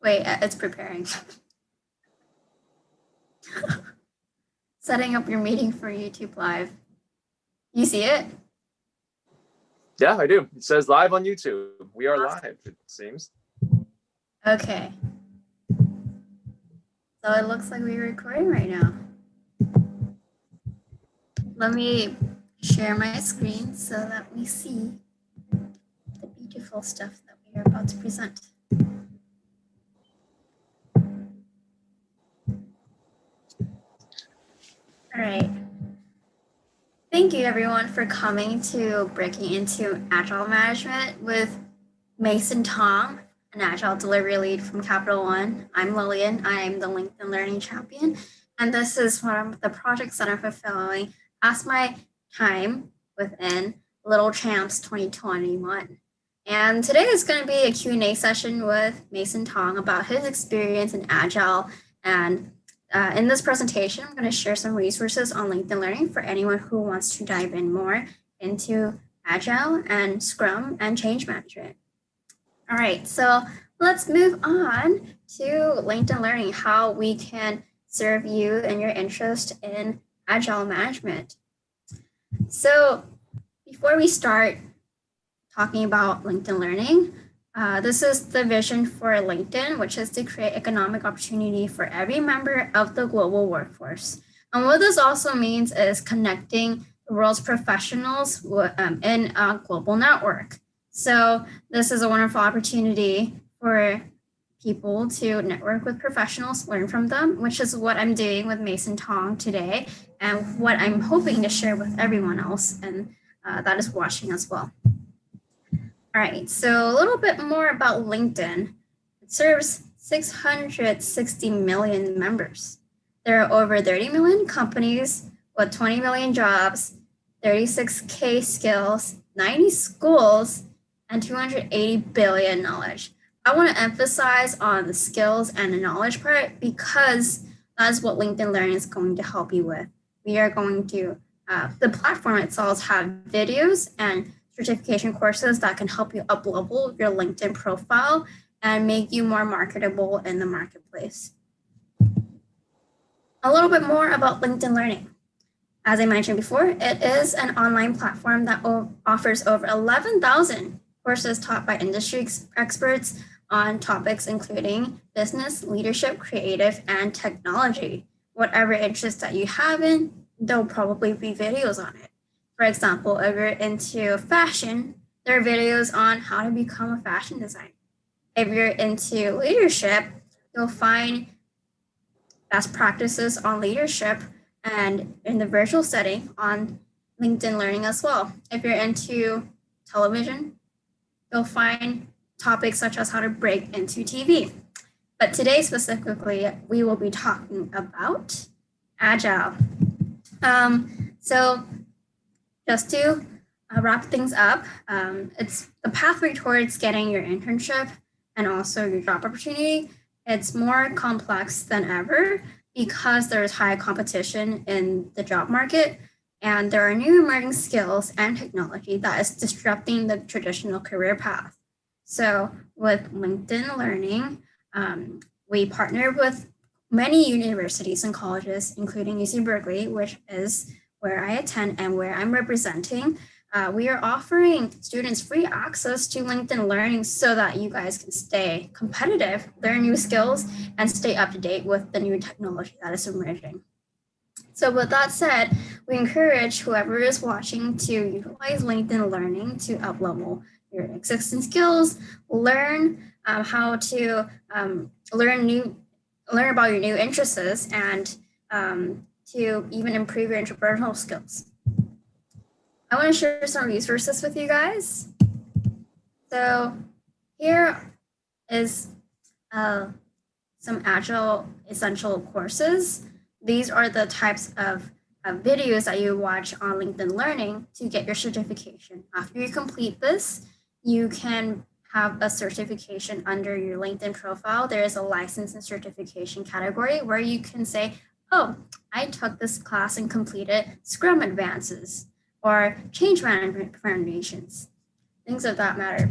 Wait, it's preparing. Setting up your meeting for YouTube Live. You see it? Yeah, I do. It says live on YouTube. We are live, it seems. Okay. So it looks like we're recording right now. Let me share my screen so that we see the beautiful stuff that we are about to present. All right. Thank you everyone for coming to Breaking into Agile Management with Mason Tong, an Agile delivery lead from Capital One. I'm Lillian. I'm the LinkedIn Learning Champion. And this is one of the projects that I'm fulfilling as my time within Little Champs 2021. And today is going to be a Q&A session with Mason Tong about his experience in Agile. And in this presentation, I'm going to share some resources on LinkedIn Learning for anyone who wants to dive in more into Agile and Scrum and change management. All right, so let's move on to LinkedIn Learning, how we can serve you and your interest in Agile management. So before we start talking about LinkedIn Learning, this is the vision for LinkedIn, which is to create economic opportunity for every member of the global workforce. And what this also means is connecting the world's professionals in a global network. So this is a wonderful opportunity for people to network with professionals, learn from them, which is what I'm doing with Mason Tong today, and what I'm hoping to share with everyone else and that is watching as well. All right, so a little bit more about LinkedIn. It serves 660 million members. There are over 30 million companies with 20 million jobs, 36K skills, 90 schools, and 280 billion knowledge. I want to emphasize on the skills and the knowledge part because that's what LinkedIn Learning is going to help you with. We are going to, the platform itself have videos and certification courses that can help you up-level your LinkedIn profile and make you more marketable in the marketplace. A little bit more about LinkedIn Learning. As I mentioned before, it is an online platform that offers over 11,000 courses taught by industry experts on topics including business, leadership, creative, and technology. Whatever interest that you have in, there'll probably be videos on it. For example, if you're into fashion, there are videos on how to become a fashion designer. If you're into leadership, you'll find best practices on leadership and in the virtual setting on LinkedIn Learning as well. If you're into television, you'll find topics such as how to break into TV. But today specifically, we will be talking about Agile. So just to wrap things up, it's the pathway towards getting your internship and also your job opportunity. It's more complex than ever because there's high competition in the job market and there are new emerging skills and technology that is disrupting the traditional career path. So with LinkedIn Learning, we partner with many universities and colleges, including UC Berkeley, which is where I attend and where I'm representing. We are offering students free access to LinkedIn Learning so that you guys can stay competitive, learn new skills, and stay up to date with the new technology that is emerging. So with that said, we encourage whoever is watching to utilize LinkedIn Learning to up-level your existing skills, learn how to learn about your new interests, and to even improve your interpersonal skills. I want to share some resources with you guys. So here is some Agile essential courses. These are the types of videos that you watch on LinkedIn Learning to get your certification. After you complete this, you can have a certification under your LinkedIn profile. There is a license and certification category where you can say, oh, I took this class and completed Scrum Advances or Change Management Foundations, things of that matter.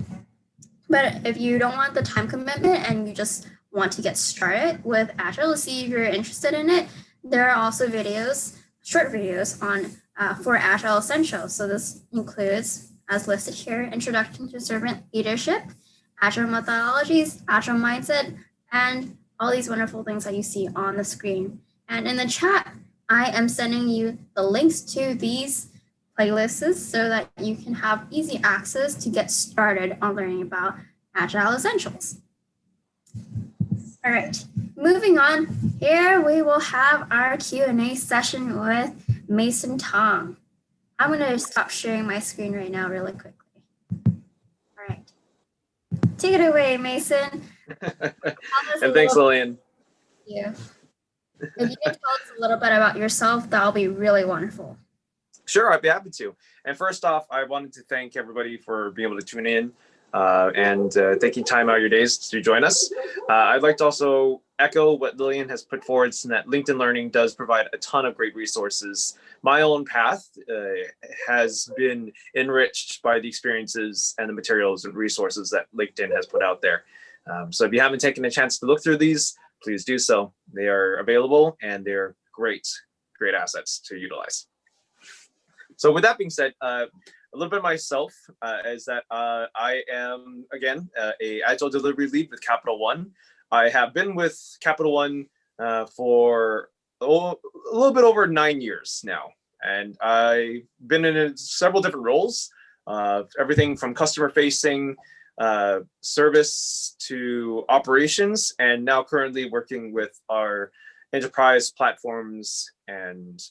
But if you don't want the time commitment and you just want to get started with Agile, see if you're interested in it, there are also videos, short videos on for Agile Essentials. So this includes, as listed here, Introduction to Servant Leadership, Agile Methodologies, Agile Mindset, and all these wonderful things that you see on the screen. And in the chat, I am sending you the links to these playlists so that you can have easy access to get started on learning about Agile Essentials. All right, moving on, here we will have our Q&A session with Mason Tong. I'm gonna stop sharing my screen right now really quickly. All right, take it away, Mason. And thanks, Lillian. Yeah. If you can tell us a little bit about yourself, that'll be really wonderful. Sure, I'd be happy to. And first off, I wanted to thank everybody for being able to tune in and taking time out of your days to join us. I'd like to also echo what Lillian has put forward, in that LinkedIn Learning does provide a ton of great resources. My own path has been enriched by the experiences and the materials and resources that LinkedIn has put out there. So if you haven't taken a chance to look through these, please do so. They are available and they're great assets to utilize. So with that being said, a little bit of myself is that I am, again, a Agile delivery lead with Capital One. I have been with Capital One for a little bit over 9 years now. And I've been in several different roles, everything from customer facing, service to operations, and now currently working with our enterprise platforms and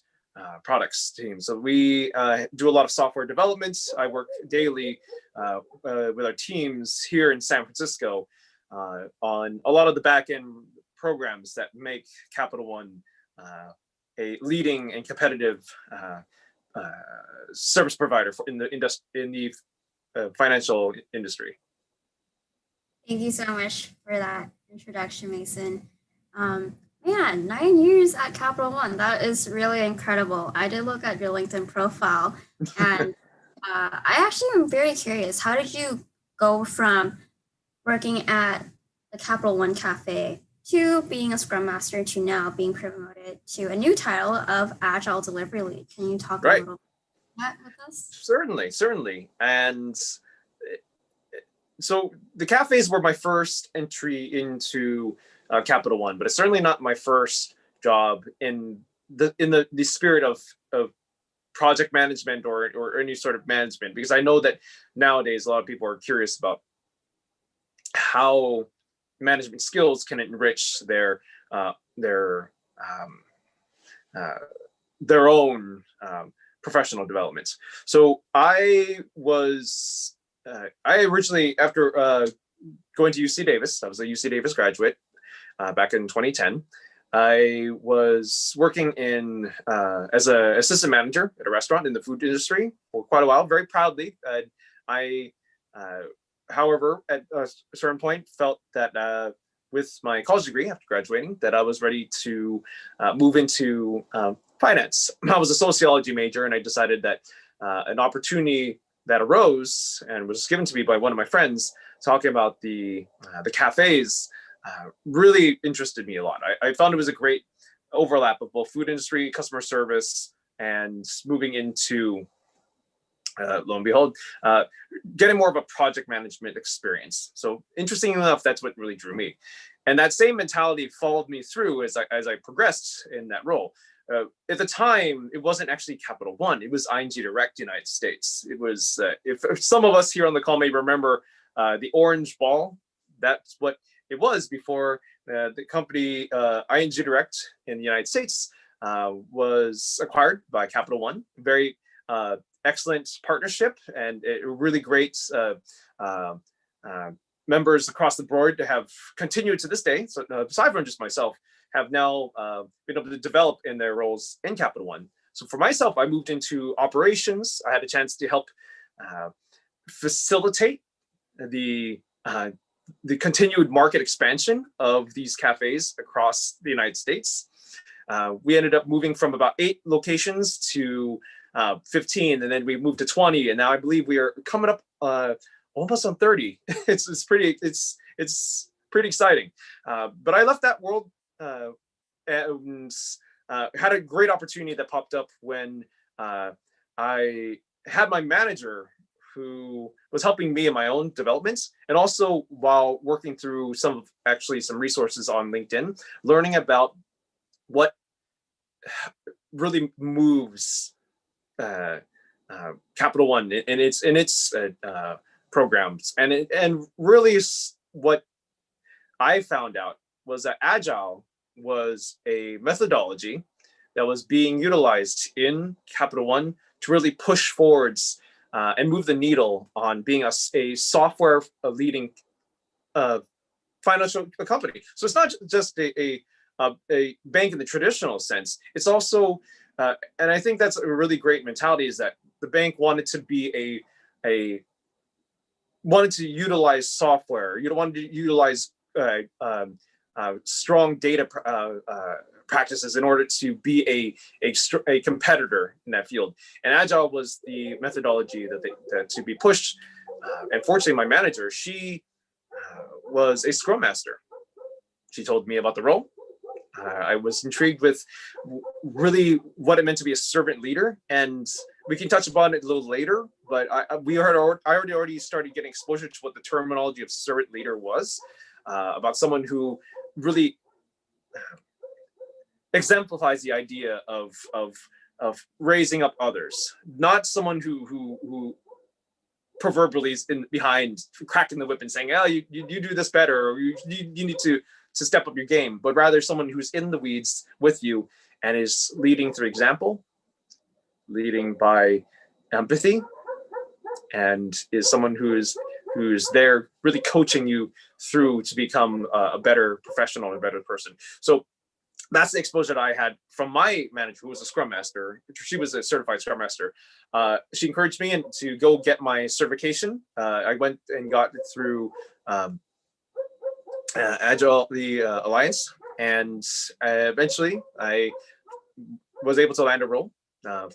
products team. So we do a lot of software developments. I work daily with our teams here in San Francisco on a lot of the back-end programs that make Capital One a leading and competitive service provider in the financial industry. Thank you so much for that introduction, Mason. Man, 9 years at Capital One, that is really incredible. I did look at your LinkedIn profile, and I actually am very curious. How did you go from working at the Capital One Cafe to being a Scrum Master to now being promoted to a new title of Agile Delivery Lead? Can you talk a little about that with us? Certainly. And so the cafes were my first entry into Capital One, but it's certainly not my first job in the spirit of project management or any sort of management, because I know that nowadays a lot of people are curious about how management skills can enrich their own professional development. So I originally, after going to UC Davis, I was a UC Davis graduate back in 2010. I was working in as an assistant manager at a restaurant in the food industry for quite a while, very proudly. However, at a certain point, felt that with my college degree after graduating, that I was ready to move into finance. I was a sociology major, and I decided that an opportunity that arose and was given to me by one of my friends talking about the cafes really interested me a lot. I found it was a great overlap of both food industry, customer service, and moving into, lo and behold, getting more of a project management experience. So interesting enough, that's what really drew me. And that same mentality followed me through as I progressed in that role. At the time, it wasn't actually Capital One. It was ING Direct United States. It was, if some of us here on the call may remember the orange ball, that's what it was before the company ING Direct in the United States was acquired by Capital One. Very excellent partnership and really great members across the board to have continued to this day. So aside from just myself, have now been able to develop in their roles in Capital One. So for myself, I moved into operations. I had a chance to help facilitate the continued market expansion of these cafes across the United States. We ended up moving from about 8 locations to 15, and then we moved to 20, and now I believe we are coming up almost on 30. It's pretty exciting. But I left that world and had a great opportunity that popped up when I had my manager who was helping me in my own developments, and also while working through some resources on LinkedIn, learning about what really moves Capital One in its programs, and really what I found out was that Agile was a methodology that was being utilized in Capital One to really push forwards and move the needle on being a software leading financial company. So it's not just a bank in the traditional sense. It's also, and I think that's a really great mentality, is that the bank wanted to be wanted to utilize software. You don't want to utilize strong data practices in order to be a competitor in that field. And Agile was the methodology that to be pushed. And fortunately, my manager, she was a Scrum Master. She told me about the role. I was intrigued with really what it meant to be a servant leader, and we can touch upon it a little later. But I already started getting exposure to what the terminology of servant leader was, about someone who really exemplifies the idea of raising up others, not someone who proverbially is behind, cracking the whip and saying, "Oh, you do this better," or you need to step up your game, but rather someone who's in the weeds with you and is leading through example, leading by empathy, and is someone who's there really coaching you through to become a better professional and a better person. So that's the exposure that I had from my manager, who was a Scrum Master. She was a certified Scrum Master. She encouraged me to go get my certification. I went and got it through Agile, the Alliance, and eventually I was able to land a role,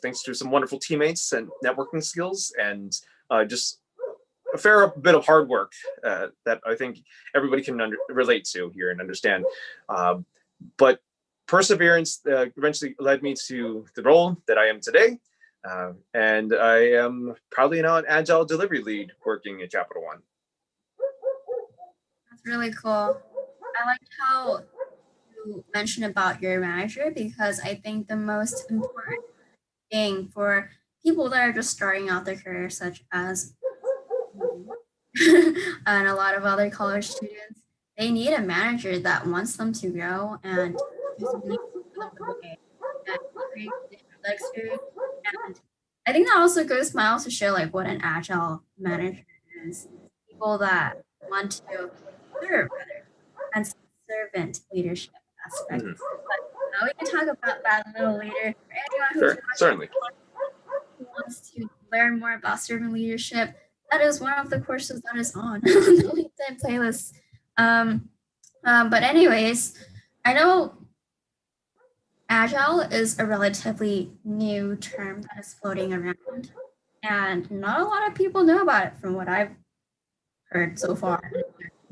thanks to some wonderful teammates and networking skills, and just a fair bit of hard work that I think everybody can relate to here and understand. But perseverance eventually led me to the role that I am today. And I am proudly now an Agile delivery lead working at Capital One. That's really cool. I liked how you mentioned about your manager, because I think the most important thing for people that are just starting out their career, such as and a lot of other college students, they need a manager that wants them to grow and is willing to show them the way and create the experience. And I think that also goes miles to show like what an agile manager is. People that want to serve others and servant leadership aspect. Mhm. But we can talk about that a little later. For anyone who's Sure, certainly. who wants to learn more about servant leadership, that is one of the courses that is on the LinkedIn playlist. But anyways, I know Agile is a relatively new term that is floating around, and not a lot of people know about it from what I've heard so far.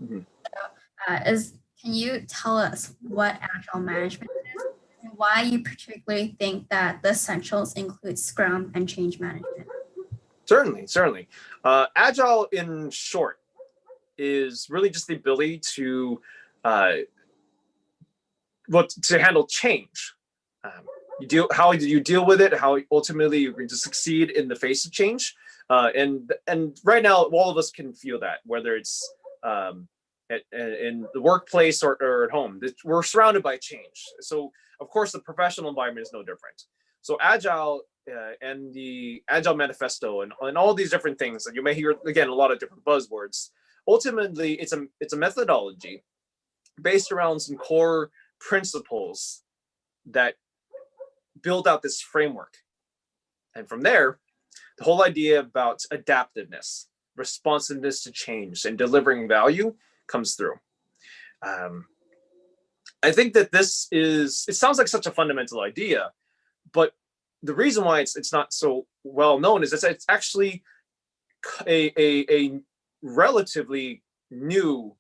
Mhm. Can you tell us what Agile management is and why you particularly think that the essentials include Scrum and change management? Certainly. Agile, in short, is really just the ability to handle change. How do you deal with it? How ultimately you're going to succeed in the face of change? And right now, all of us can feel that, whether it's in the workplace or at home. We're surrounded by change. So of course, the professional environment is no different. So Agile and the Agile Manifesto and all these different things, and you may hear again a lot of different buzzwords. Ultimately, it's a methodology based around some core principles that build out this framework. And from there, the whole idea about adaptiveness, responsiveness to change, and delivering value comes through. I think that it sounds like such a fundamental idea, but the reason why it's not so well known is that it's actually a relatively new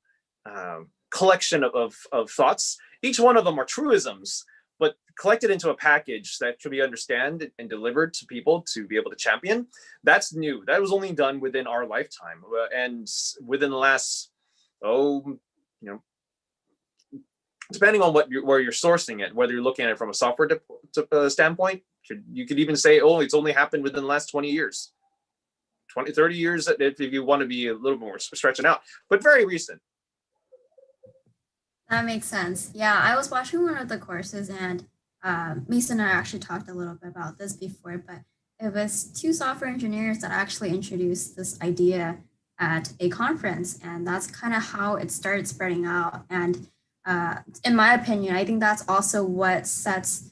collection of thoughts. Each one of them are truisms, but collected into a package that should be understood and delivered to people to be able to champion. That's new. That was only done within our lifetime, and within the last, depending on where you're sourcing it, whether you're looking at it from a software standpoint, you could even say, oh, it's only happened within the last 20 years, 20, 30 years, if you want to be a little more stretching out, but very recent. That makes sense. Yeah, I was watching one of the courses, and Mason and I actually talked a little bit about this before, but it was two software engineers that actually introduced this idea at a conference, and that's kind of how it started spreading out. And in my opinion, I think that's also what sets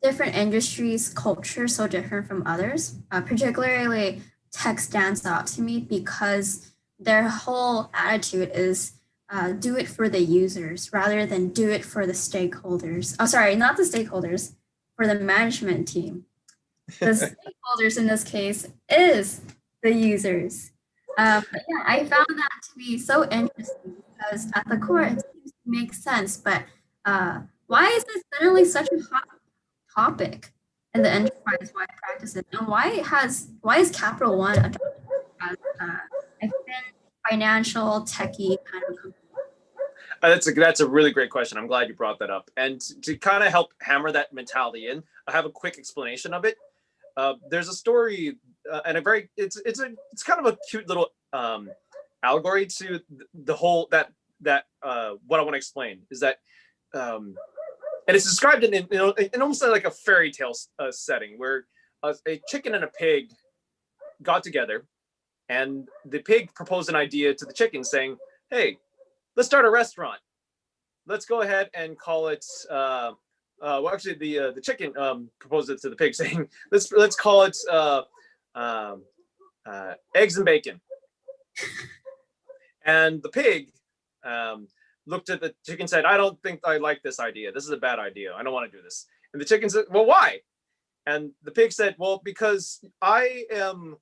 different industries' culture so different from others. Particularly, tech stands out to me because their whole attitude is do it for the users rather than do it for the stakeholders. Oh, sorry, not the stakeholders, for the management team. The stakeholders in this case is the users. But yeah, I found that to be so interesting because at the core it seems to make sense. But why is this suddenly such a hot topic in the enterprise-wide practices, and why is Capital One adopted as a financial techie kind of company? That's a really great question. I'm glad you brought that up. And to kind of help hammer that mentality in, I have a quick explanation of it. There's a story, and it's kind of a cute little allegory to the whole what I want to explain is that, and it's described in almost like a fairy tale setting where a chicken and a pig got together, and the pig proposed an idea to the chicken saying, "Hey, let's start a restaurant. Let's go ahead and call it." Well, actually, the chicken proposed it to the pig, saying, "Let's call it eggs and bacon." And the pig looked at the chicken, said, "I don't think I like this idea. This is a bad idea. I don't want to do this." And the chicken said, "Well, why?" And the pig said, "Well, because I am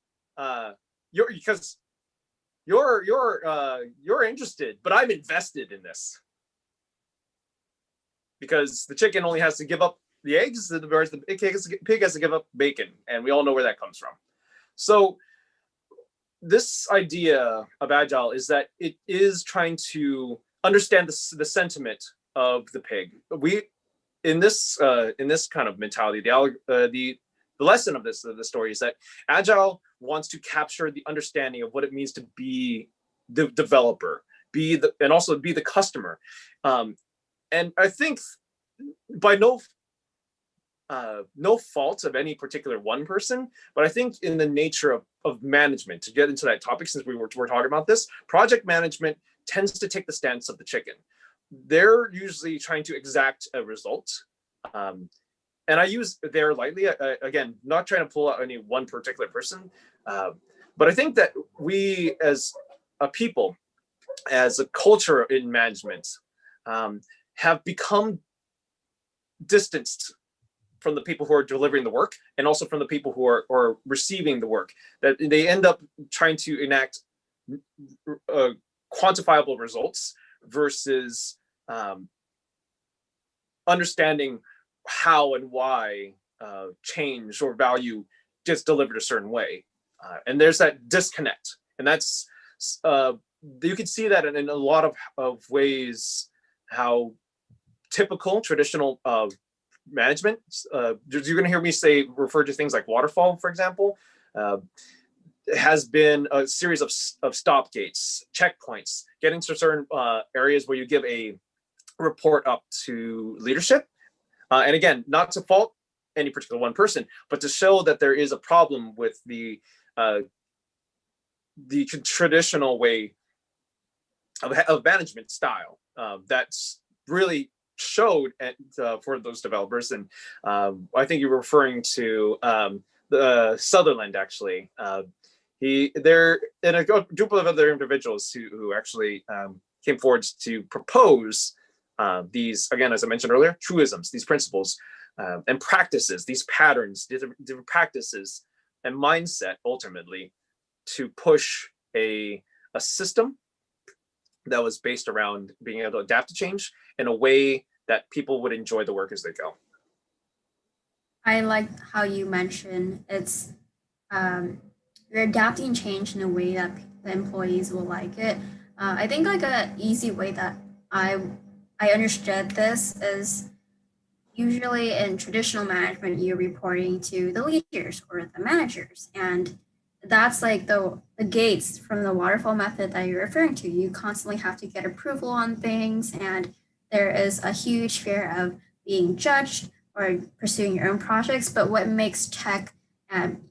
you're interested, but I'm invested in this." Because the chicken only has to give up the eggs, the pig has to give up bacon, and we all know where that comes from. So this idea of Agile is that it is trying to understand the sentiment of the pig. We in this kind of mentality, the lesson of the story is that Agile wants to capture the understanding of what it means to be the developer, and also be the customer. And I think by no fault of any particular one person, but I think in the nature of management, to get into that topic, since we're talking about this, project management tends to take the stance of the chicken. They're usually trying to exact a result. And I use there lightly, again, not trying to pull out any one particular person, but I think that we as a people, as a culture in management, have become distanced from the people who are delivering the work, and also from the people who are receiving the work. That they end up trying to enact quantifiable results versus understanding how and why change or value gets delivered a certain way. And there's that disconnect. And that's, you can see that in a lot of ways, how typical traditional management, you're going to hear me refer to things like waterfall, for example, has been a series of stop gates, checkpoints, getting to certain areas where you give a report up to leadership. And again, not to fault any particular one person, but to show that there is a problem with the traditional way of management style that's really showed for those developers. And I think you were referring to the Sutherland, actually. There and a group of other individuals who actually came forward to propose these, again, as I mentioned earlier, truisms, these principles and practices, these patterns, different practices and mindset, ultimately, to push a system that was based around being able to adapt to change in a way that people would enjoy the work as they go. I like how you mentioned it's you're adapting change in a way that the employees will like it. I think like a easy way that I I understood this is usually in traditional management you're reporting to the leaders or the managers, and that's like the gates from the waterfall method that you're referring to. You constantly have to get approval on things, and there is a huge fear of being judged or pursuing your own projects. But what makes tech and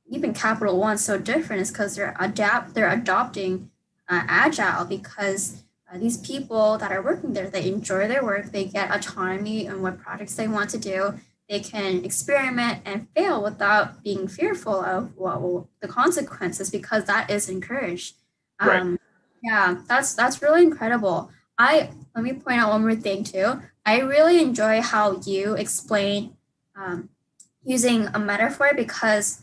even Capital One so different is because they're adopting agile, because these people that are working there, they enjoy their work, they get autonomy in what projects they want to do, they can experiment and fail without being fearful of what will the consequences, because that is encouraged. Right. Yeah, that's really incredible. I Let me point out one more thing too. I really enjoy how you explain um, using a metaphor, because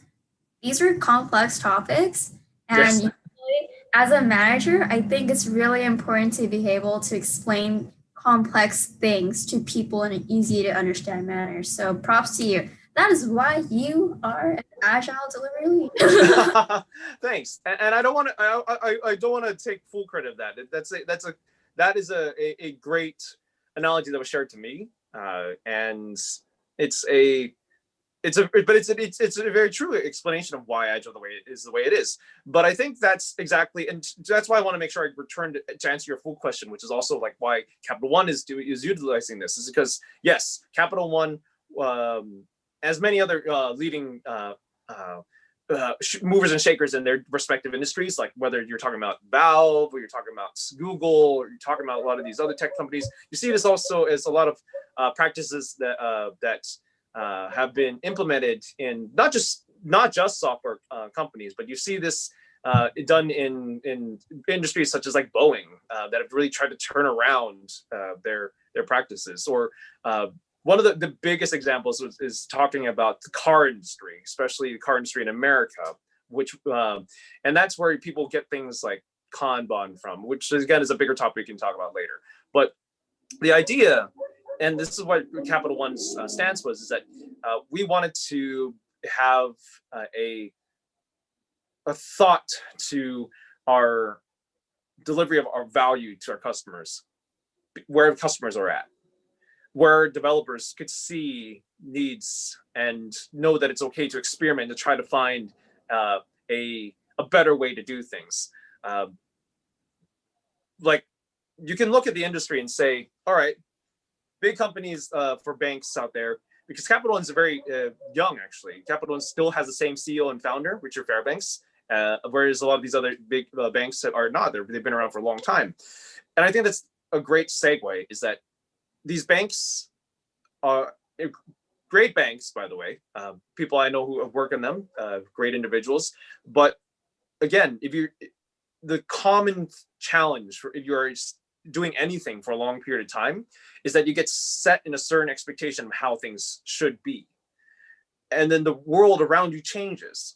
these are complex topics. And Yes. usually, as a manager, I think it's really important to be able to explain complex things to people in an easy to understand manner. So props to you. That is why you are an agile delivery lead. Thanks. And I don't want to. I don't want to take full credit of that. That is a great analogy that was shared to me, and it's a it's a very true explanation of why agile the way it is. But I think that's exactly, and that's why I want to make sure I return to answer your full question, which is also like why Capital One is utilizing this, is because yes, Capital One, as many other leading movers and shakers in their respective industries, like whether you're talking about Valve or you're talking about Google or you're talking about a lot of these other tech companies, you see this also as a lot of practices that have been implemented in not just software companies, but you see this done in industries such as like Boeing that have really tried to turn around their practices. Or one of the biggest examples is talking about the car industry, especially the car industry in America, which and that's where people get things like Kanban from, which again is a bigger topic we can talk about later. But the idea, and this is what Capital One's stance was, is that we wanted to have a thought to our delivery of our value to our customers, where customers are at, where developers could see needs and know that it's okay to experiment, to try to find a better way to do things. Like you can look at the industry and say, all right, big companies for banks out there, because Capital One's very young, actually. Capital One still has the same CEO and founder, Richard Fairbanks, whereas a lot of these other big banks that are not, they've been around for a long time. And I think that's a great segue, is that these banks are great banks, by the way. People I know who have worked in them, great individuals. But again, the common challenge if you're doing anything for a long period of time is that you get set in a certain expectation of how things should be. And then the world around you changes.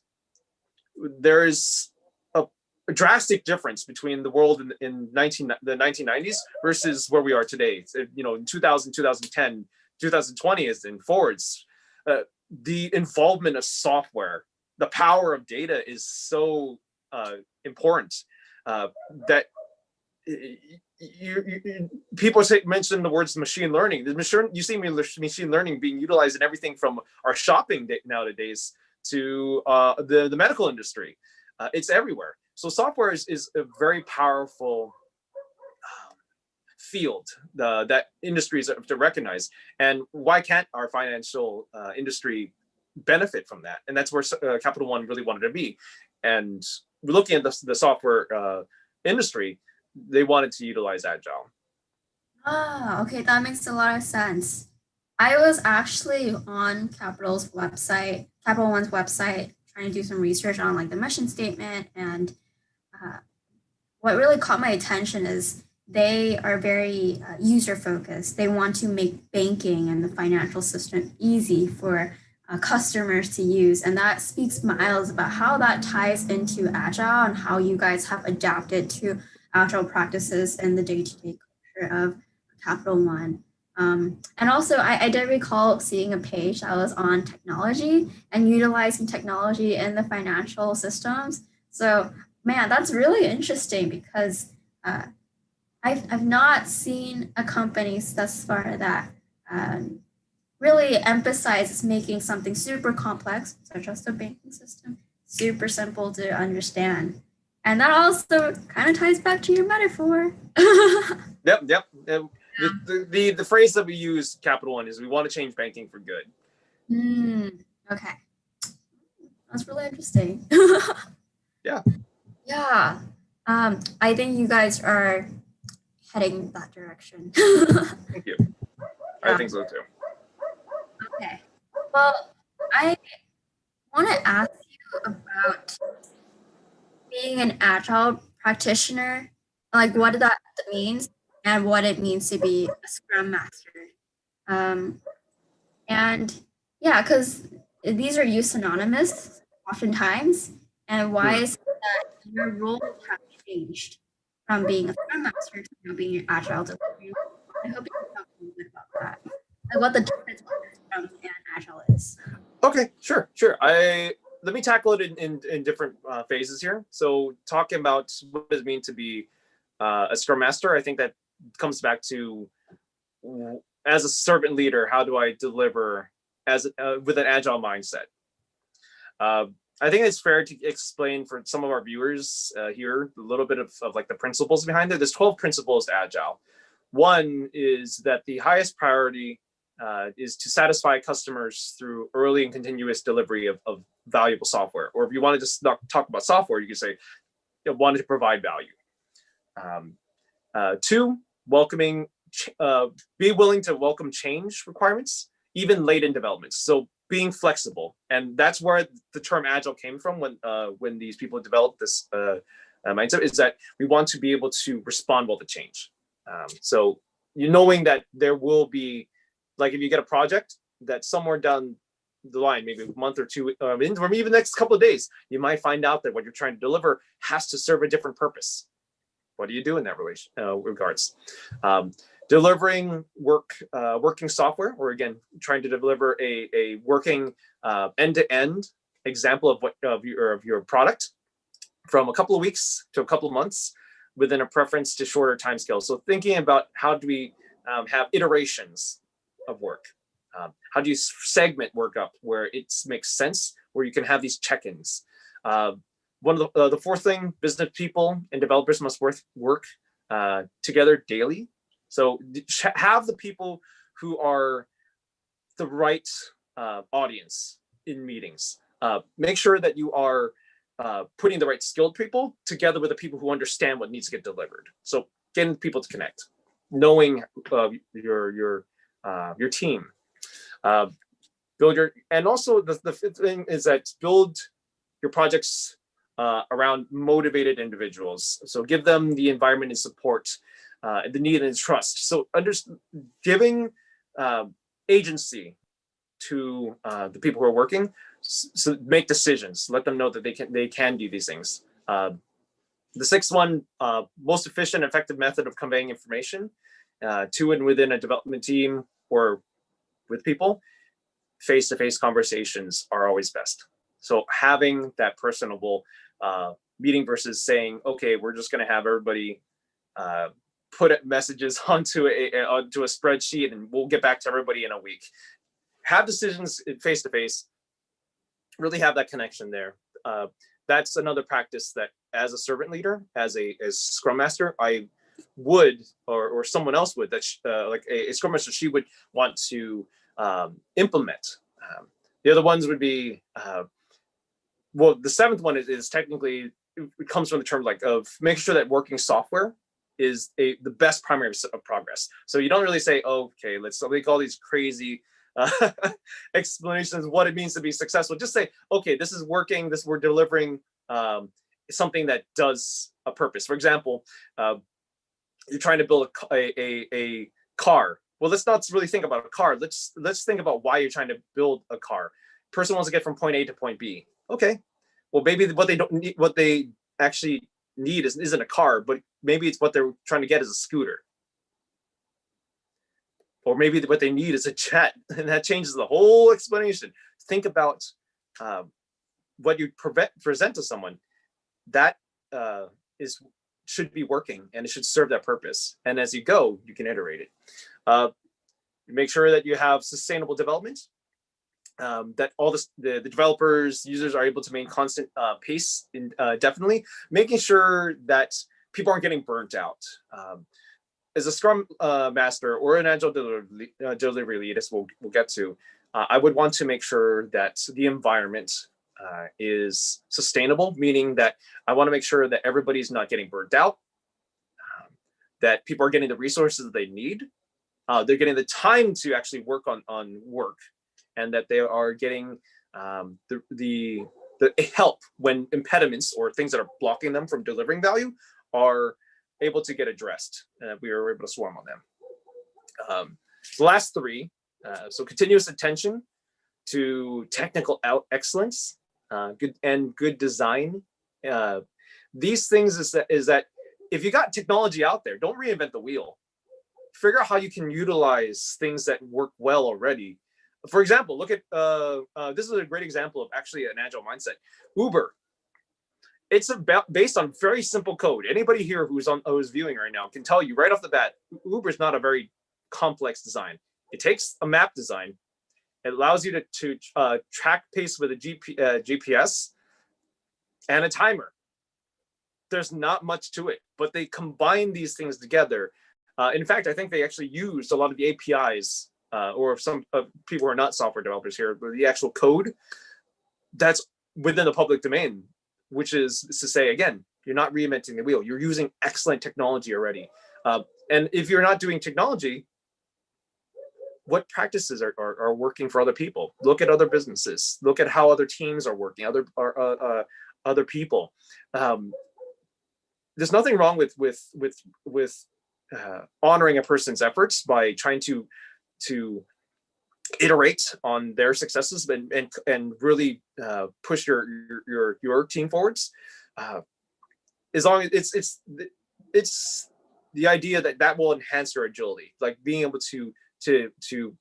There is a drastic difference between the world in the 1990s versus where we are today. In 2000, 2010, 2020 is in forwards. The involvement of software, the power of data is so important that people mention the words machine learning. You see machine learning being utilized in everything from our shopping nowadays to the medical industry. It's everywhere. So software is a very powerful field that industries have to recognize. And why can't our financial industry benefit from that? And that's where Capital One really wanted to be. And we're looking at the software industry, they wanted to utilize Agile. Ah, okay, that makes a lot of sense. I was actually on Capital One's website, trying to do some research on like the mission statement, and uh, what really caught my attention is they are very user focused. They want to make banking and the financial system easy for customers to use. And that speaks miles about how that ties into Agile and how you guys have adapted to agile practices in the day-to-day culture of Capital One. And also, I did recall seeing a page that was on technology and utilizing technology in the financial systems. So, man, that's really interesting because I've not seen a company thus far that really emphasizes making something super complex, such as the banking system, super simple to understand. And that also kind of ties back to your metaphor. Yep. The phrase that we use, Capital One, is we want to change banking for good. Okay. That's really interesting. Yeah. Yeah. I think you guys are heading that direction. Thank you. I think so too. Okay. Well, I want to ask you about being an agile practitioner, like what that means and what it means to be a scrum master. Um, and yeah, because these are used synonymous oftentimes. And why is it that your role has changed from being a scrum master to now being an agile delivery? I hope you can talk a little bit about that. Like what the difference between scrum and agile is. Okay, sure. Let me tackle it in different phases here. So talking about what does it mean to be a scrum master, I think that comes back to, as a servant leader, how do I deliver as with an agile mindset? I think it's fair to explain for some of our viewers here a little bit of like the principles behind it. There's 12 principles to agile. One is that the highest priority is to satisfy customers through early and continuous delivery of valuable software. Or if you want to just not talk about software, you can say you wanted to provide value. Two, be willing to welcome change requirements, even late in development. So being flexible, and that's where the term agile came from when these people developed this mindset, is that we want to be able to respond well to change. So knowing that there will be, like if you get a project that somewhere down the line, maybe a month or two, or even the next couple of days, you might find out that what you're trying to deliver has to serve a different purpose. What do you do in that regards? Delivering working software, or again, trying to deliver a working end-to-end example of your product from a couple of weeks to a couple of months, within a preference to shorter timescales. So thinking about how do we have iterations of work? How do you segment work up where it makes sense, where you can have these check-ins? One of the fourth thing, business people and developers must work together daily. So have the people who are the right audience in meetings. Make sure that you are putting the right skilled people together with the people who understand what needs to get delivered. So getting people to connect, knowing your team, build your, and also the fifth thing is that build your projects around motivated individuals. So give them the environment and support, the need and trust. So giving agency to the people who are working, so make decisions. Let them know that they can do these things. The sixth one, most efficient, effective method of conveying information to and within a development team or with people, face-to-face conversations are always best. So having that personable meeting versus saying, okay, we're just going to have everybody put messages onto a spreadsheet and we'll get back to everybody in a week. Have decisions face-to-face, really have that connection there. That's another practice that as a servant leader, as Scrum Master, I would, or someone else would, that like a Scrum Master, she would want to implement. The other ones would be, well, the seventh one is technically, it comes from the term like of making sure that working software is the best primary of progress. So you don't really say, oh, okay, let's make all these crazy explanations of what it means to be successful. Just say, okay, this is working, we're delivering something that does a purpose. For example, you're trying to build a car. Well, let's not really think about a car. Let's think about why you're trying to build a car. Person wants to get from point A to point B. Okay, well, maybe what they actually need isn't a car, but maybe it's what they're trying to get is a scooter. Or maybe what they need is a jet, and that changes the whole explanation. Think about what you present to someone. That should be working, and it should serve that purpose. And as you go, you can iterate it. Make sure that you have sustainable development, that all the developers, users are able to maintain constant pace indefinitely, making sure that people aren't getting burnt out. As a Scrum Master or an Agile delivery lead, as we'll get to, I would want to make sure that the environment is sustainable, meaning that I want to make sure that everybody's not getting burnt out, that people are getting the resources that they need, they're getting the time to actually work on work, and that they are getting the help when impediments or things that are blocking them from delivering value are able to get addressed, and we were able to swarm on them. The last three, so continuous attention to technical excellence, good design. These things is that if you got technology out there, don't reinvent the wheel. Figure out how you can utilize things that work well already. For example, look at this is a great example of actually an agile mindset. Uber. It's based on very simple code. Anybody here who's viewing right now can tell you right off the bat, Uber is not a very complex design. It takes a map design. It allows you to track pace with a GPS and a timer. There's not much to it, but they combine these things together. In fact, I think they actually used a lot of the APIs, or some people who are not software developers here, but the actual code that's within the public domain, which is to say, again, you're not reinventing the wheel. You're using excellent technology already. And if you're not doing technology, what practices are working for other people? Look at other businesses. Look at how other teams are working, other people. There's nothing wrong with honoring a person's efforts by trying to iterate on their successes and really push your team forwards. As long as it's the idea that will enhance your agility, like being able to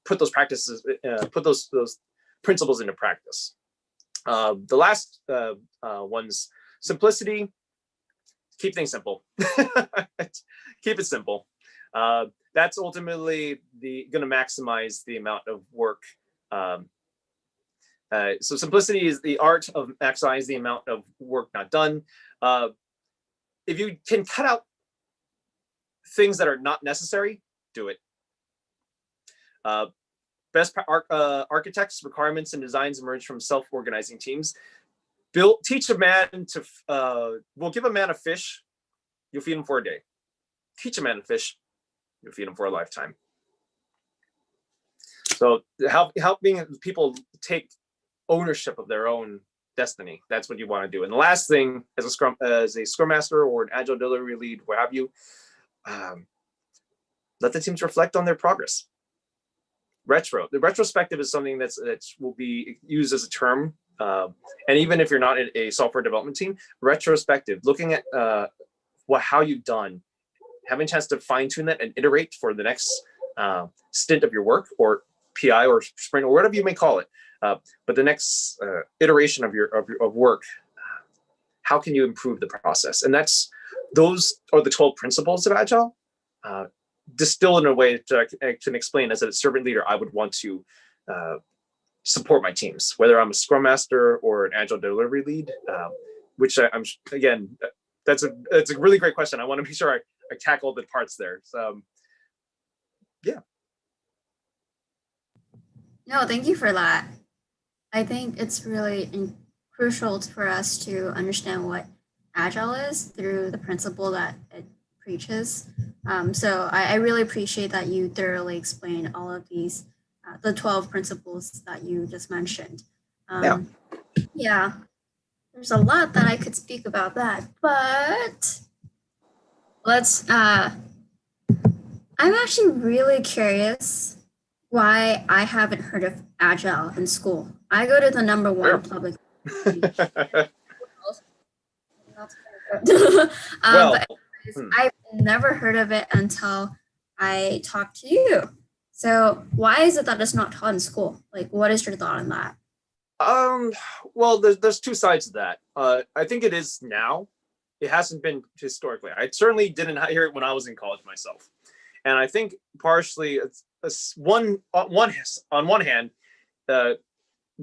put those practices, put those principles into practice. The last one's simplicity. Keep things simple. Keep it simple. That's ultimately going to maximize the amount of work. So simplicity is the art of maximizing the amount of work not done. If you can cut out things that are not necessary, do it. Best architects, requirements, and designs emerge from self-organizing teams. Teach a man to, we'll give a man a fish, you'll feed him for a day. Teach a man a fish, you'll feed him for a lifetime. So helping people take ownership of their own destiny, that's what you want to do. And the last thing, as a Scrum Master or an Agile delivery lead, what have you, let the teams reflect on their progress. The retrospective is something that will be used as a term. And even if you're not in a software development team, retrospective, looking at how you've done, having a chance to fine tune that and iterate for the next stint of your work, or PI or sprint, or whatever you may call it. But the next iteration of work, how can you improve the process? And those are the 12 principles of Agile, distilled in a way that I can explain as a servant leader. I would want to support my teams, whether I'm a Scrum Master or an Agile delivery lead, which I'm again, that's a really great question. I want to be sure I tackle the parts there. So, yeah. No, thank you for that. I think it's really crucial for us to understand what Agile is through the principle that it preaches. So I really appreciate that you thoroughly explained all of these, the 12 principles that you just mentioned. Yeah, there's a lot that I could speak about that, but I'm actually really curious why I haven't heard of Agile in school. I go to the #1 public. Well, But anyways, I've never heard of it until I talked to you. So why is it that it's not taught in school? Like, what is your thought on that? um, well, there's two sides to that. I think it is now. It hasn't been historically. I certainly didn't hear it when I was in college myself, and I think partially it's on one hand, uh,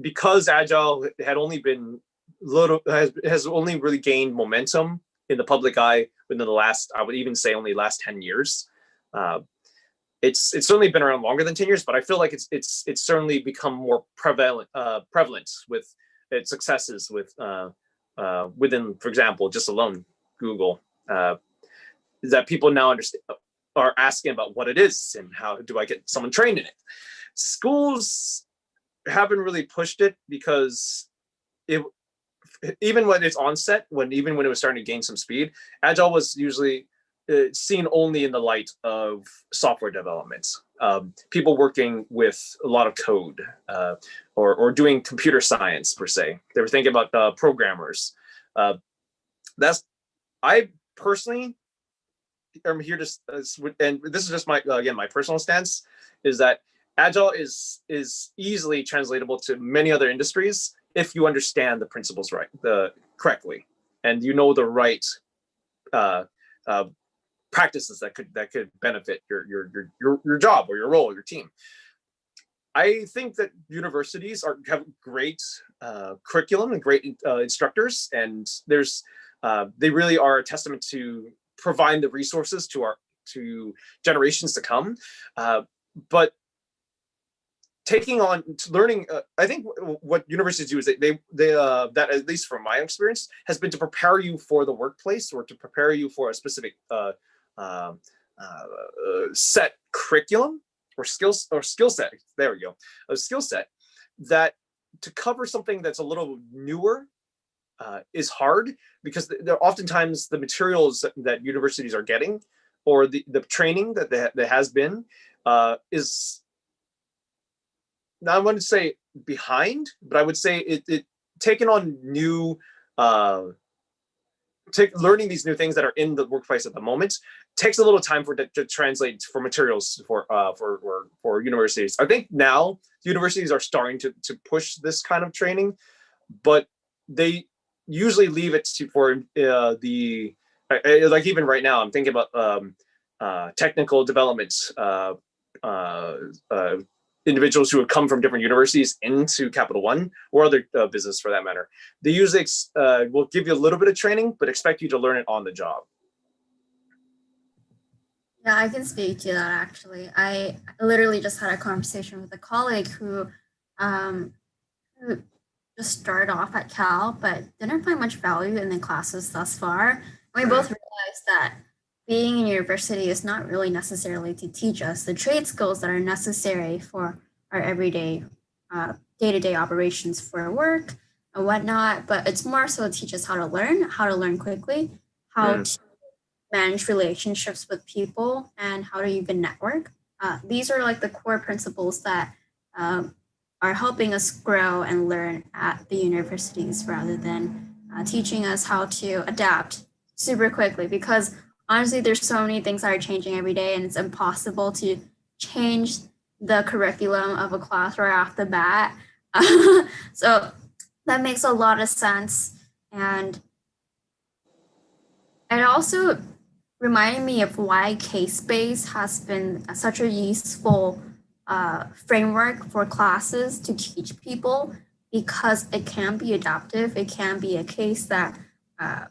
because Agile had only been has only really gained momentum in the public eye within the last, I would even say, only last 10 years. Uh, it's certainly been around longer than 10 years, but I feel like it's certainly become more prevalent with its successes with within, for example, just alone Google, that people now understand, are asking about what it is and how do I get someone trained in it. Schools haven't really pushed it because it, even when its onset, even when it was starting to gain some speed, Agile was usually seen only in the light of software development. People working with a lot of code, or doing computer science per se. They were thinking about programmers. That's I personally am here to, and this is just my again my personal stance, is that Agile is easily translatable to many other industries if you understand the principles correctly, and you know the right uh, uh, practices that could benefit your job or your role or your team. I think that universities have great curriculum and great instructors, and they really are a testament to provide the resources to generations to come. But taking on learning, I think what universities do is they that, at least from my experience, has been to prepare you for the workplace or to prepare you for a specific set curriculum or skill set. There we go, a skill set that to cover something that's a little newer is hard, because oftentimes the materials that universities are getting, or the training that has been, is, I wouldn't say behind, but I would say it taking on new, learning these new things that are in the workplace at the moment takes a little time for to translate for materials for universities. I think now universities are starting to push this kind of training, but they usually leave it for like even right now I'm thinking about technical developments, individuals who have come from different universities into Capital One or other business for that matter. They usually will give you a little bit of training, but expect you to learn it on the job. Yeah, I can speak to that actually. I literally just had a conversation with a colleague um, who just started off at Cal, but didn't find much value in the classes thus far. And we both realized that being in university is not really necessarily to teach us the trade skills that are necessary for our everyday, day-to-day operations for work and whatnot, but it's more so to teach us how to learn quickly, how to manage relationships with people, and how to even network. These are like the core principles that are helping us grow and learn at the universities rather than teaching us how to adapt super quickly, because honestly there's so many things that are changing every day and it's impossible to change the curriculum of a class right off the bat. So that makes a lot of sense, and it also reminded me of why case-based has been such a useful framework for classes to teach people, because it can be adaptive. It can be a case that that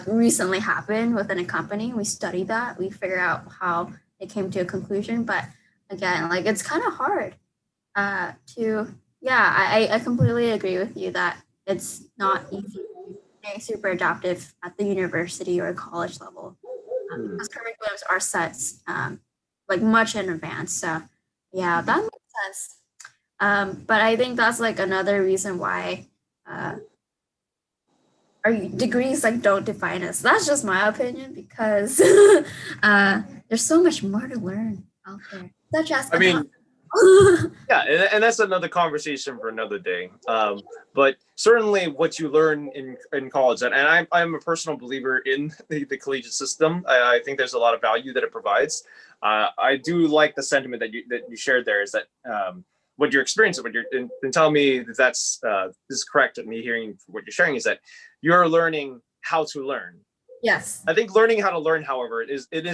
recently happened within a company. We study that, we figure out how it came to a conclusion. But again, like it's kind of hard to, yeah, I completely agree with you that it's not easy to stay super adaptive at the university or college level, because curriculums are set like much in advance. So yeah, that makes sense. But I think that's like another reason why our degrees like don't define us. That's just my opinion, because there's so much more to learn out there, such as I mean, Yeah, and that's another conversation for another day. But certainly, what you learn in college, and I'm a personal believer in the collegiate system. I think there's a lot of value that it provides. I do like the sentiment that you shared there. Is that what you're experiencing? What you're and tell me that this is correct. Me hearing what you're sharing is that you're learning how to learn. Yes. I think learning how to learn, however, is an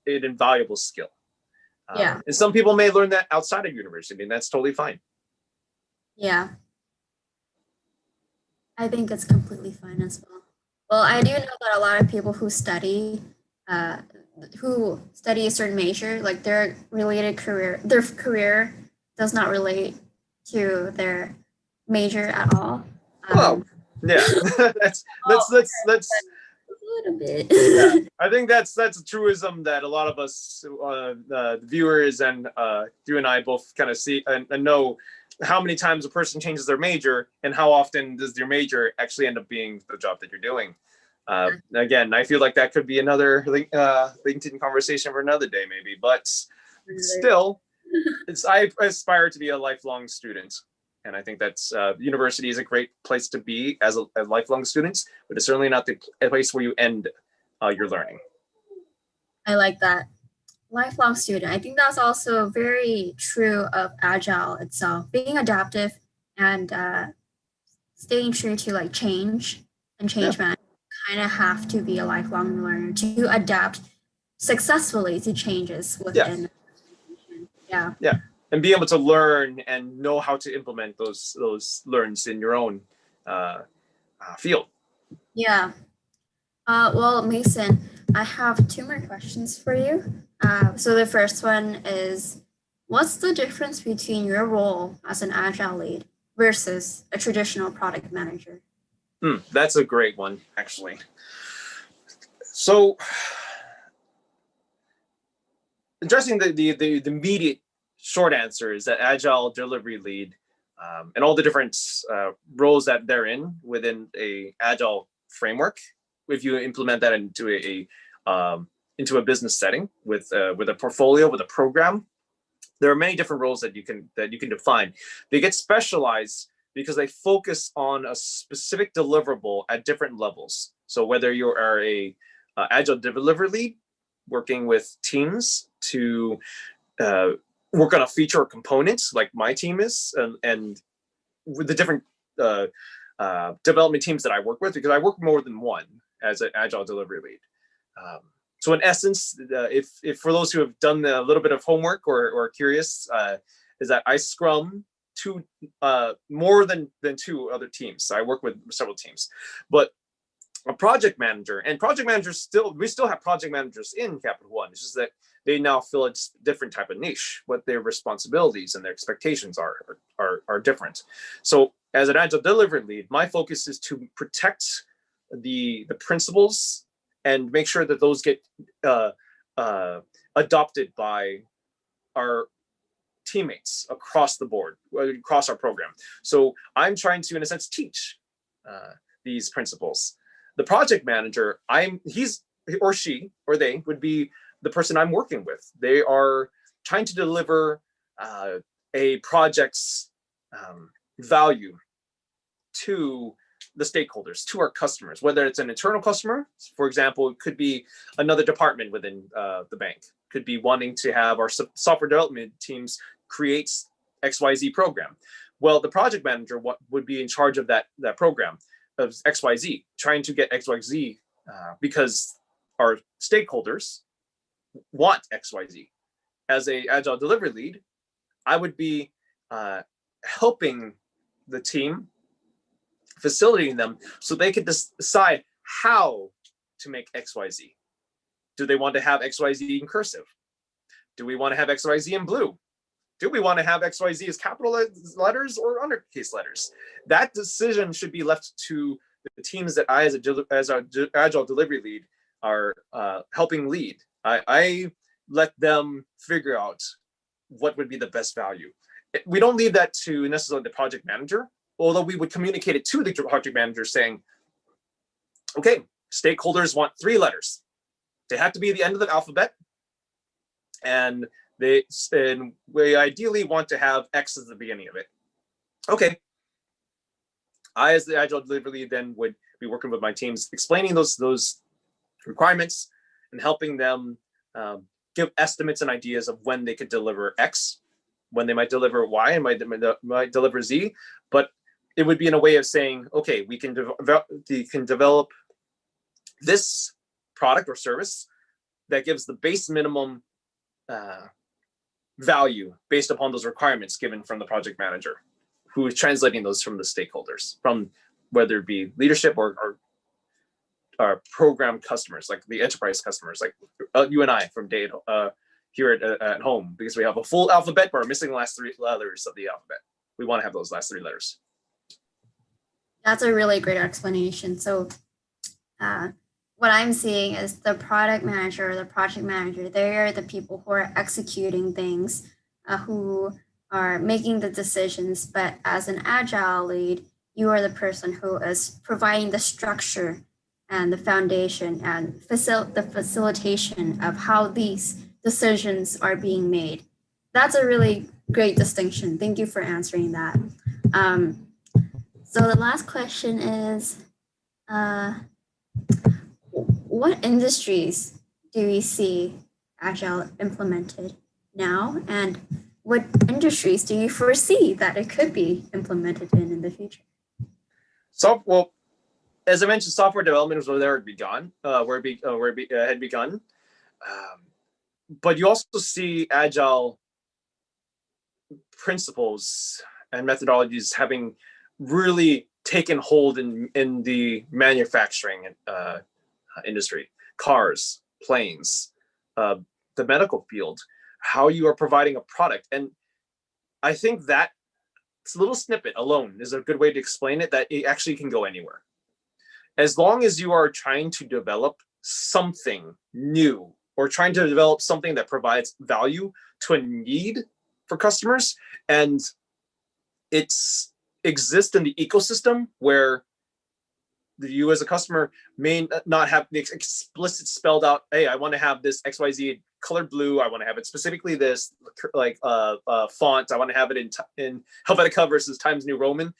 invaluable skill. Yeah. And some people may learn that outside of university, and that's totally fine. Yeah. I think it's completely fine as well. Well, I do know that a lot of people uh, who study a certain major, like their career does not relate to their major at all. Well, yeah, that's Oh, that's that's that's a little bit. yeah. I think that's a truism that a lot of us viewers and you and I both kind of see and know how many times a person changes their major and how often does your major actually end up being the job that you're doing. Again, I feel like that could be another LinkedIn conversation for another day, maybe. But still, I aspire to be a lifelong student, and I think that's university is a great place to be as a lifelong student, but it's certainly not the place where you end your learning. I like that. Lifelong student. I think that's also very true of Agile itself. Being adaptive and staying true to like change and change Yeah. management, kind of have to be a lifelong learner to adapt successfully to changes within. Yeah. Yeah, and be able to learn and know how to implement those learns in your own field. Yeah. Well, Mason, I have two more questions for you. So the first one is, what's the difference between your role as an Agile lead versus a traditional product manager? That's a great one, actually. So, addressing the immediate short answer is that Agile delivery lead and all the different roles that they're in within a Agile framework, if you implement that into a business setting with a portfolio, with a program, there are many different roles that you can define. They get specialized because they focus on a specific deliverable at different levels. So whether you are a Agile delivery lead working with teams to work on a feature or component, like my team is, and with the different development teams that I work with, because I work more than one as an Agile delivery lead. So in essence, if for those who have done a little bit of homework or curious, is that I scrum more than two other teams. So I work with several teams, but a project manager and project managers we still have project managers in Capital One. It's just that they now fill a different type of niche. What their responsibilities and their expectations are different. So as an Agile delivery lead, my focus is to protect the principles and make sure that those get adopted by our teammates across the board, across our program. So I'm trying to, in a sense, teach these principles. The project manager, he's or she or they would be the person I'm working with. They are trying to deliver a project's value to the stakeholders, to our customers, whether it's an internal customer, for example, it could be another department within the bank, could be wanting to have our software development teams create XYZ program. Well, the project manager would be in charge of that program of XYZ, trying to get XYZ because our stakeholders want XYZ. As a Agile delivery lead, I would be helping the team, facilitating them so they could decide how to make XYZ. Do they want to have XYZ in cursive? Do we want to have XYZ in blue? Do we want to have XYZ as capital letters or undercase letters? That decision should be left to the teams that I, as an Agile delivery lead, are helping lead. I let them figure out what would be the best value. We don't leave that to necessarily the project manager, although we would communicate it to the project manager saying, okay, stakeholders want 3 letters. They have to be the end of the alphabet. And And we ideally want to have X as the beginning of it. Okay. I, as the Agile delivery lead, then would be working with my teams, explaining those requirements and helping them give estimates and ideas of when they could deliver X, when they might deliver Y, and might deliver Z. But it would be in a way of saying, okay, we can develop this product or service that gives the base minimum value based upon those requirements given from the project manager, who is translating those from the stakeholders, from whether it be leadership or program customers, like the enterprise customers, like you and I from data here at home, because we have a full alphabet, but we're missing the last 3 letters of the alphabet. We want to have those last 3 letters. That's a really great explanation. So what I'm seeing is the product manager or the project manager, they are the people who are executing things, who are making the decisions. But as an agile lead, you are the person who is providing the structure and the foundation and the facilitation of how these decisions are being made. That's a really great distinction. Thank you for answering that. So the last question is, what industries do we see Agile implemented now, and what industries do you foresee that it could be implemented in the future? So, well, as I mentioned, software development was where it began, where it had begun. But you also see Agile principles and methodologies having really taken hold in the manufacturing industry, cars, planes, the medical field, how you are providing a product. And I think that little snippet alone is a good way to explain it, that it actually can go anywhere. As long as you are trying to develop something new or trying to develop something that provides value to a need for customers, and it's exists in the ecosystem where you as a customer may not have the explicit spelled out, hey, I want to have this XYZ color blue, I want to have it specifically this like font, I want to have it in Helvetica versus Times New Roman.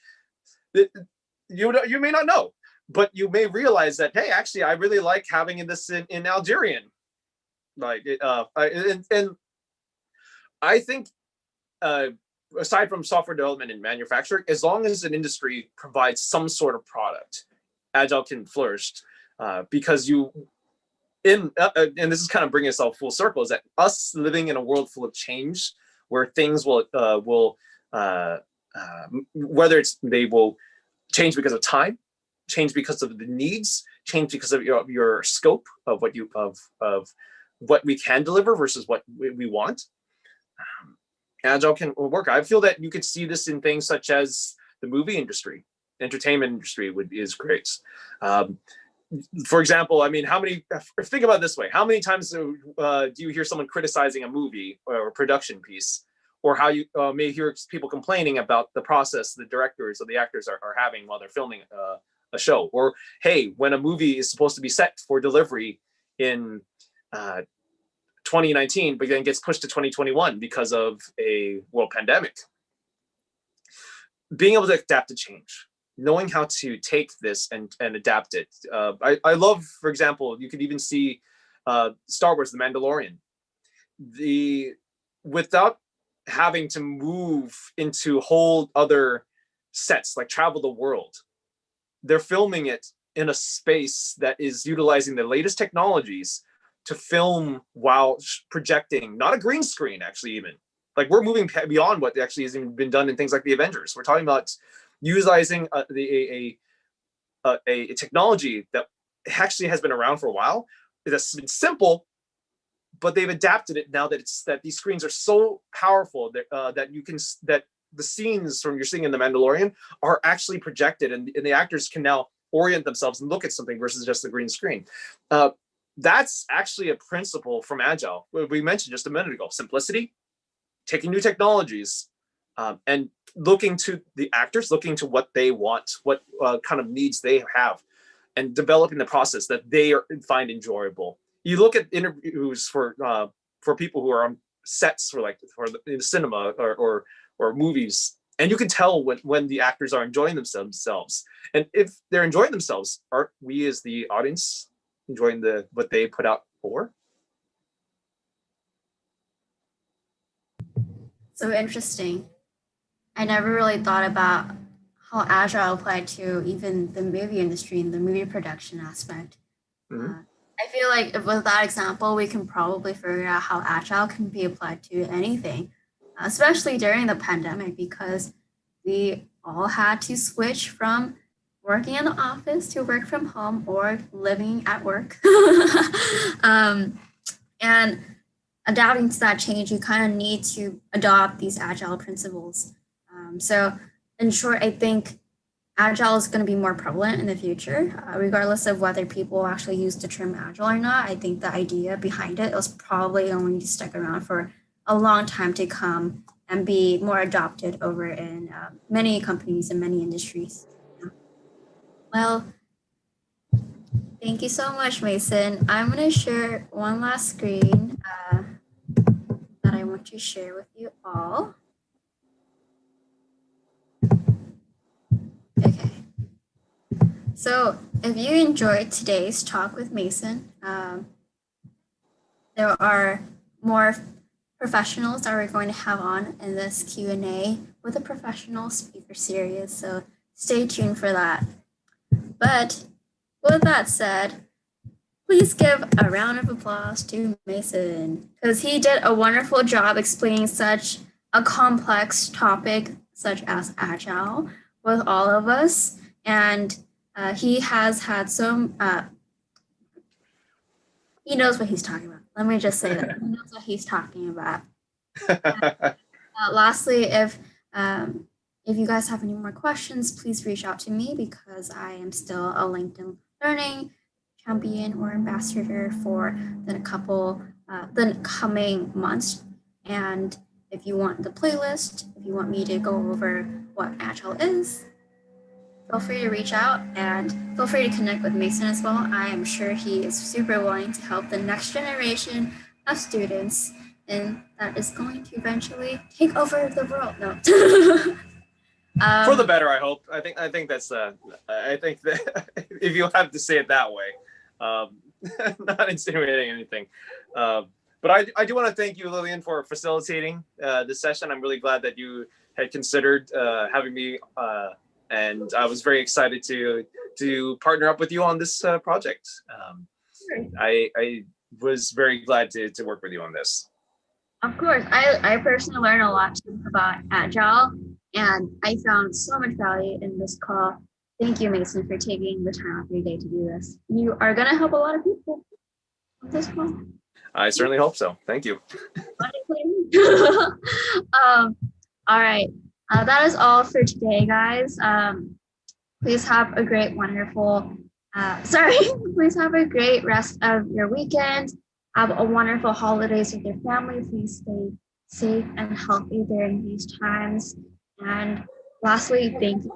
You may not know, but you may realize that, hey, actually I really like having this in Algerian, like and I think aside from software development and manufacturing, as long as an industry provides some sort of product, Agile can flourish, because and this is kind of bringing us all full circle, is that us living in a world full of change, where things will whether they will change because of time, change because of the needs, change because of your scope of what we can deliver versus what we want. Agile can work. I feel that you could see this in things such as the movie industry, entertainment industry is great. For example, I mean, think about it this way: how many times do you hear someone criticizing a movie or a production piece, or how you may hear people complaining about the process the directors or the actors are having while they're filming a show? Or, hey, when a movie is supposed to be set for delivery in 2019, but then gets pushed to 2021 because of a world pandemic. Being able to adapt to change, knowing how to take this and adapt it. I love, for example, you could even see Star Wars, The Mandalorian. Without having to move into whole other sets, like travel the world, they're filming it in a space that is utilizing the latest technologies to film while projecting, not a green screen, actually, even. Like, we're moving beyond what actually has been done in things like the Avengers. We're talking about utilizing a technology that actually has been around for a while. It's been simple, but they've adapted it now that these screens are so powerful that the scenes from you're seeing in The Mandalorian are actually projected, and the actors can now orient themselves and look at something versus just the green screen. That's actually a principle from Agile. We mentioned just a minute ago: simplicity, taking new technologies, and looking to the actors, looking to what they want, what kind of needs they have, and developing the process that they find enjoyable. You look at interviews for people who are on sets for the cinema or movies, and you can tell when the actors are enjoying themselves. And if they're enjoying themselves, aren't we as the audience enjoying what they put out for? So interesting. I never really thought about how Agile applied to even the movie industry and the movie production aspect. Mm-hmm. I feel like with that example, we can probably figure out how Agile can be applied to anything, especially during the pandemic, because we all had to switch from working in the office to work from home or living at work. And adapting to that change, you kind of need to adopt these Agile principles. So, in short, I think Agile is going to be more prevalent in the future, regardless of whether people actually use the term Agile or not. I think the idea behind it was probably going to stick around for a long time to come and be more adopted over in many companies and many industries. Well, thank you so much, Mason. I'm going to share one last screen that I want to share with you all. Okay. So if you enjoyed today's talk with Mason, there are more professionals that we're going to have on in this Q&A with a professional speaker series. So stay tuned for that. But with that said, please give a round of applause to Mason, because he did a wonderful job explaining such a complex topic such as Agile with all of us. And he has had some, he knows what he's talking about. Let me just say that. He knows what he's talking about. Lastly, if you guys have any more questions, please reach out to me, because I am still a LinkedIn Learning champion or ambassador for the coming months. And if you want the playlist, if you want me to go over what Agile is, feel free to reach out, and feel free to connect with Mason as well. I am sure he is super willing to help the next generation of students, and that is going to eventually take over the world. No. For the better, I hope. I think that's I think that if you have to say it that way, not insinuating anything. But I do want to thank you, Lillian, for facilitating this session. I'm really glad that you had considered having me, and I was very excited to partner up with you on this project. I was very glad to work with you on this. Of course, I personally learned a lot too about Agile, and I found so much value in this call. Thank you, Mason, for taking the time out of your day to do this. You are going to help a lot of people with this call. I certainly hope so. Thank you. All right. That is all for today, guys. Please have a great, wonderful, please have a great rest of your weekend. Have a wonderful holidays with your family. Please stay safe and healthy during these times. And lastly, thank you